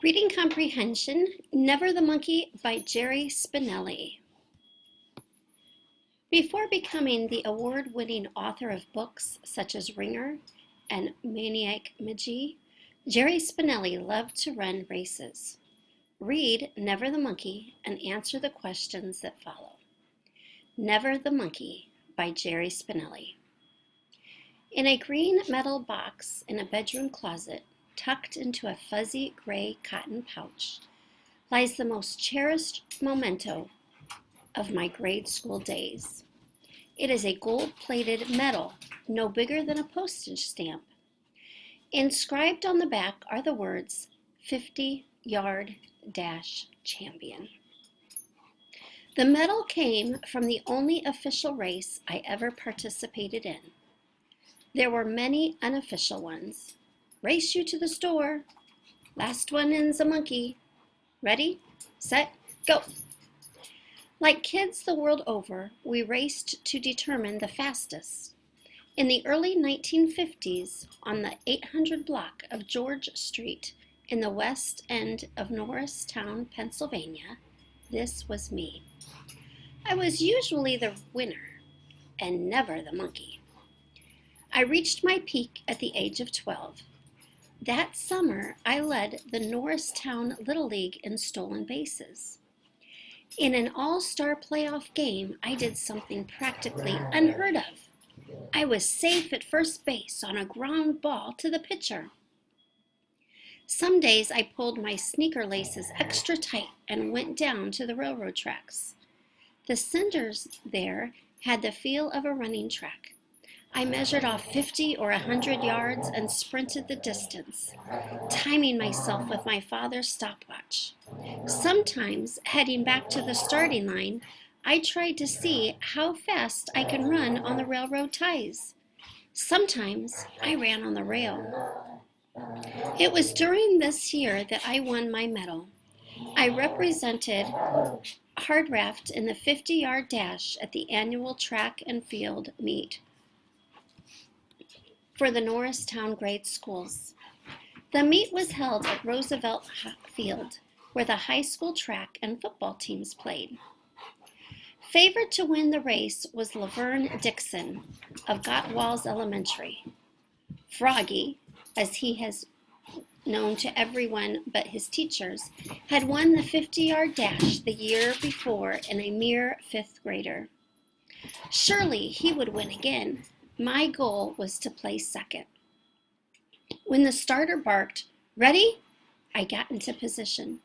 Reading Comprehension, Never the Monkey by Jerry Spinelli. Before becoming the award-winning author of books such as Ringer and Maniac Magi, Jerry Spinelli loved to run races. Read Never the Monkey and answer the questions that follow. Never the Monkey by Jerry Spinelli. In a green metal box in a bedroom closet, tucked into a fuzzy gray cotton pouch, lies the most cherished memento of my grade school days. It is a gold-plated medal, no bigger than a postage stamp. Inscribed on the back are the words, 50-yard dash champion. The medal came from the only official race I ever participated in. There were many unofficial ones. Race you to the store. Last one in's a monkey. Ready, set, go. Like kids the world over, we raced to determine the fastest. In the early 1950s, on the 800 block of George Street in the west end of Norristown, Pennsylvania, this was me. I was usually the winner and never the monkey. I reached my peak at the age of 12. That summer, I led the Norristown Little League in stolen bases. In an all-star playoff game, I did something practically unheard of. I was safe at first base on a ground ball to the pitcher. Some days I pulled my sneaker laces extra tight and went down to the railroad tracks. The cinders there had the feel of a running track. I measured off 50 or 100 yards and sprinted the distance, timing myself with my father's stopwatch. Sometimes, heading back to the starting line, I tried to see how fast I can run on the railroad ties. Sometimes, I ran on the rail. It was during this year that I won my medal. I represented Hardraft in the 50-yard dash at the annual track and field meet for the Norristown grade schools. The meet was held at Roosevelt Field, where the high school track and football teams played. Favored to win the race was Laverne Dixon of Gottwalls Elementary. Froggy, as he has known to everyone but his teachers, had won the 50-yard dash the year before in a mere fifth grader. Surely he would win again. My goal was to place second. When the starter barked, "Ready?" I got into position,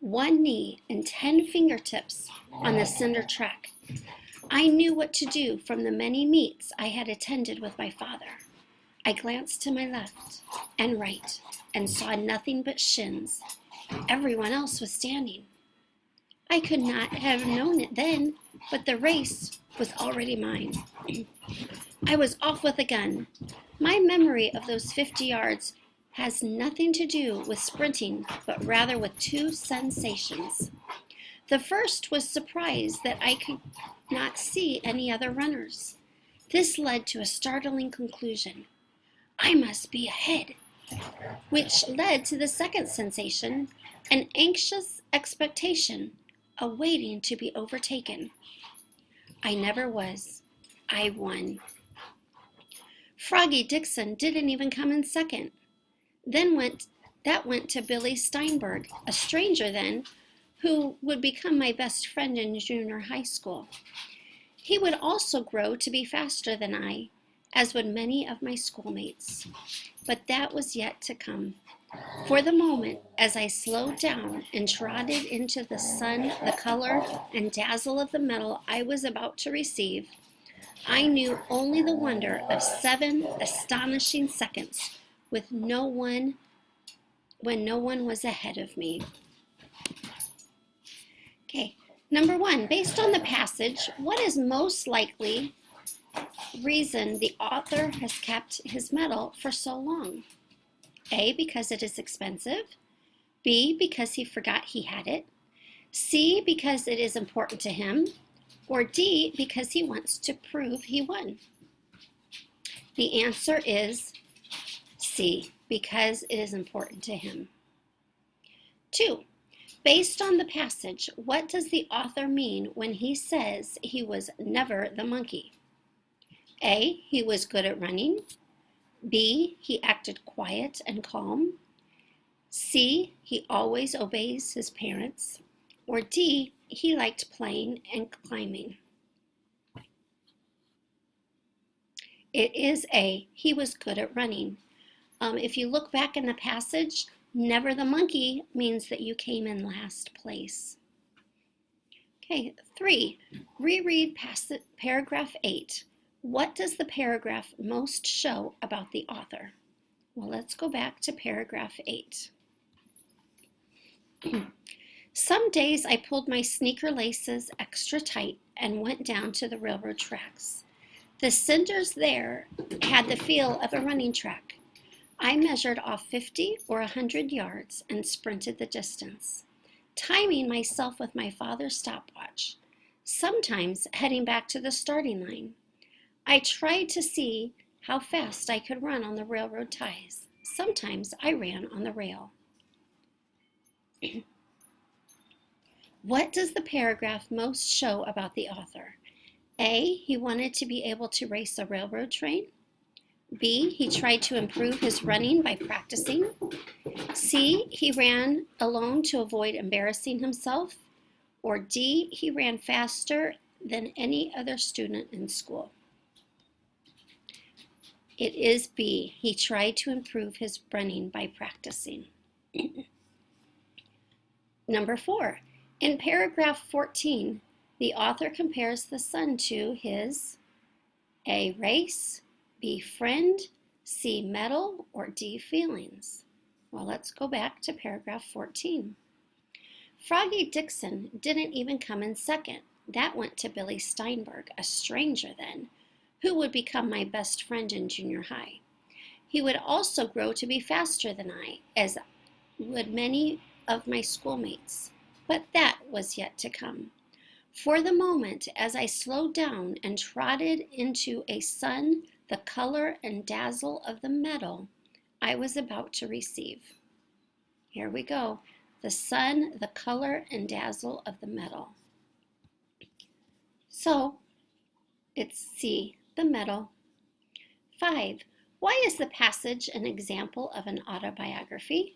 one knee and 10 fingertips on the cinder track. I knew what to do from the many meets I had attended with my father. I glanced to my left and right and saw nothing but shins. Everyone else was standing. I could not have known it then, but the race was already mine. I was off with a gun. My memory of those 50 yards has nothing to do with sprinting, but rather with two sensations. The first was surprise that I could not see any other runners. This led to a startling conclusion. I must be ahead, which led to the second sensation, an anxious expectation, awaiting to be overtaken. I never was. I won. Froggy Dixon didn't even come in second. That went to Billy Steinberg, a stranger then, who would become my best friend in junior high school. He would also grow to be faster than I, as would many of my schoolmates. But that was yet to come. For the moment, as I slowed down and trotted into the sun, the color and dazzle of the medal I was about to receive, I knew only the wonder of 7 astonishing seconds when no one was ahead of me. Okay, number 1, based on the passage, what is most likely reason the author has kept his medal for so long? A, because it is expensive. B, because he forgot he had it. C, because it is important to him. Or D, because he wants to prove he won. The answer is C, because it is important to him. 2. Based on the passage, what does the author mean when he says he was never the monkey? A, he was good at running. B, he acted quiet and calm. C, he always obeys his parents. Or D, he liked playing and climbing. It is A, he was good at running. If you look back in the passage, never the monkey means that you came in last place. Okay, 3, reread paragraph 8. What does the paragraph most show about the author? Well, let's go back to paragraph 8. Some days I pulled my sneaker laces extra tight and went down to the railroad tracks. The cinders there had the feel of a running track. I measured off 50 or 100 yards and sprinted the distance, timing myself with my father's stopwatch, sometimes heading back to the starting line. I tried to see how fast I could run on the railroad ties. Sometimes I ran on the rail. What does the paragraph most show about the author? A, he wanted to be able to race a railroad train. B, he tried to improve his running by practicing. C, he ran alone to avoid embarrassing himself. Or D, he ran faster than any other student in school. It is B, he tried to improve his running by practicing. Number 4, in paragraph 14, the author compares the sun to his A, race, B, friend, C, medal, or D, feelings. Well, let's go back to paragraph 14. Froggy Dixon didn't even come in second. That went to Billy Steinberg, a stranger then, who would become my best friend in junior high. He would also grow to be faster than I, as would many of my schoolmates. But that was yet to come. For the moment, as I slowed down and trotted into a sun, the color and dazzle of the medal I was about to receive. Here we go. The sun, the color and dazzle of the medal. So, it's C, the medal. 5, why is the passage an example of an autobiography?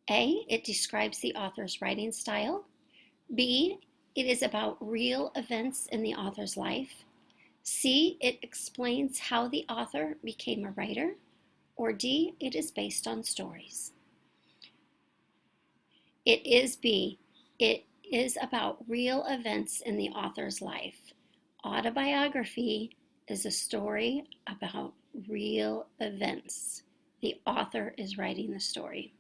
A, it describes the author's writing style. B, it is about real events in the author's life. C, it explains how the author became a writer. Or D, it is based on stories. It is B, it is about real events in the author's life. Autobiography is a story about real events. The author is writing the story.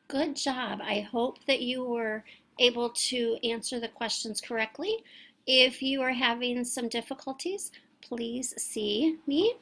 Good job. I hope that you were able to answer the questions correctly. If you are having some difficulties, please see me.